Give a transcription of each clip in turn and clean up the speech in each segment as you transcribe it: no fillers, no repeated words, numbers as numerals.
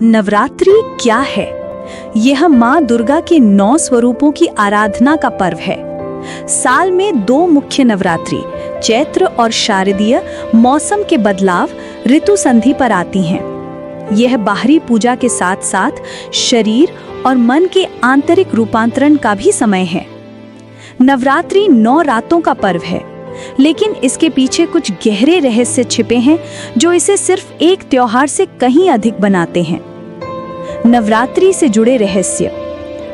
नवरात्रि क्या है? यह माँ दुर्गा के 9 स्वरूपों की आराधना का पर्व है। साल में 2 मुख्य नवरात्रि, चैत्र और शारदीय, मौसम के बदलाव, ऋतु संधि पर आती हैं। यह बाहरी पूजा के साथ साथ शरीर और मन के आंतरिक रूपांतरण का भी समय है। नवरात्रि 9 रातों का पर्व है, लेकिन इसके पीछे कुछ गहरे रहस्य छिपे हैं जो इसे सिर्फ एक त्योहार से कहीं अधिक बनाते हैं। नवरात्रि से जुड़े रहस्य।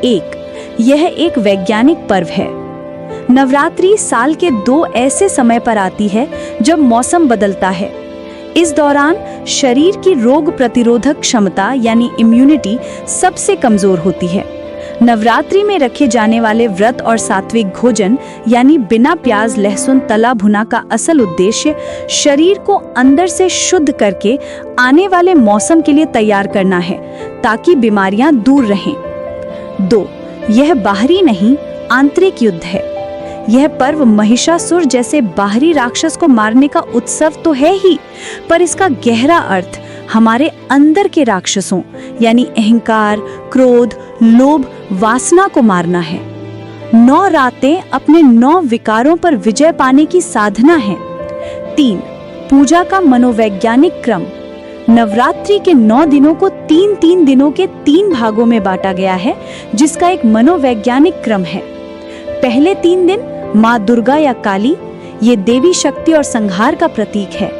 1. यह एक वैज्ञानिक पर्व है। नवरात्रि साल के 2 ऐसे समय पर आती है जब मौसम बदलता है। इस दौरान शरीर की रोग प्रतिरोधक क्षमता यानी इम्यूनिटी सबसे कमजोर होती है। नवरात्रि में रखे जाने वाले व्रत और सात्विक भोजन यानी बिना प्याज लहसुन तला भुना का असल उद्देश्य शरीर को अंदर से शुद्ध करके आने वाले मौसम के लिए तैयार करना है ताकि बीमारियां दूर रहें। 2. यह बाहरी नहीं, आंतरिक युद्ध है। यह पर्व महिषासुर जैसे बाहरी राक्षस को मारने का उत्सव तो है ही, पर इसका गहरा अर्थ हमारे अंदर के राक्षसों यानी अहंकार, क्रोध, लोभ, वासना को मारना है। 9 रातें अपने 9 विकारों पर विजय पाने की साधना है। 3. पूजा का मनोवैज्ञानिक क्रम। नवरात्रि के 9 दिनों को 3-3 दिनों के 3 भागों में बांटा गया है, जिसका एक मनोवैज्ञानिक क्रम है। पहले 3 दिन माँ दुर्गा या काली, ये देवी शक्ति और संहार का प्रतीक है।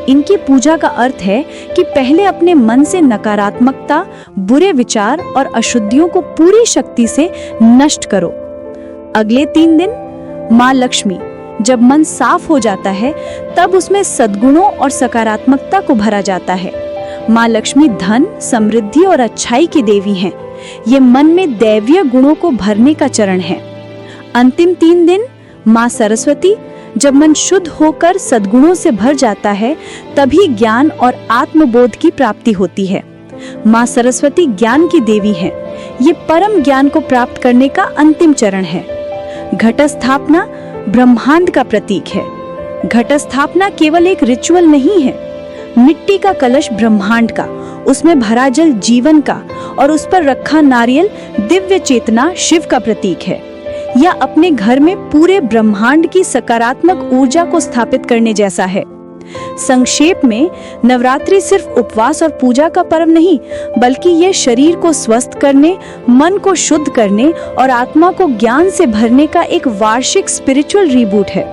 इनकी पूजा का अर्थ है कि पहले अपने मन से नकारात्मकता, बुरे विचार और अशुद्धियों को पूरी शक्ति से नष्ट करो। अगले 3 दिन माँ लक्ष्मी, जब मन साफ हो जाता है तब उसमें सद्गुणों और सकारात्मकता को भरा जाता है। माँ लक्ष्मी धन, समृद्धि और अच्छाई की देवी हैं। ये मन में दैवीय गुणों को भरने का चरण है। अंतिम 3 दिन माँ सरस्वती, जब मन शुद्ध होकर सद्गुणों से भर जाता है तभी ज्ञान और आत्मबोध की प्राप्ति होती है। माँ सरस्वती ज्ञान की देवी हैं। ये परम ज्ञान को प्राप्त करने का अंतिम चरण है। घट स्थापना ब्रह्मांड का प्रतीक है। घट स्थापना केवल एक रिचुअल नहीं है। मिट्टी का कलश ब्रह्मांड का, उसमें भरा जल जीवन का और उस पर रखा नारियल दिव्य चेतना शिव का प्रतीक है। यह अपने घर में पूरे ब्रह्मांड की सकारात्मक ऊर्जा को स्थापित करने जैसा है। संक्षेप में, नवरात्रि सिर्फ उपवास और पूजा का पर्व नहीं, बल्कि यह शरीर को स्वस्थ करने, मन को शुद्ध करने और आत्मा को ज्ञान से भरने का एक वार्षिक स्पिरिचुअल रीबूट है।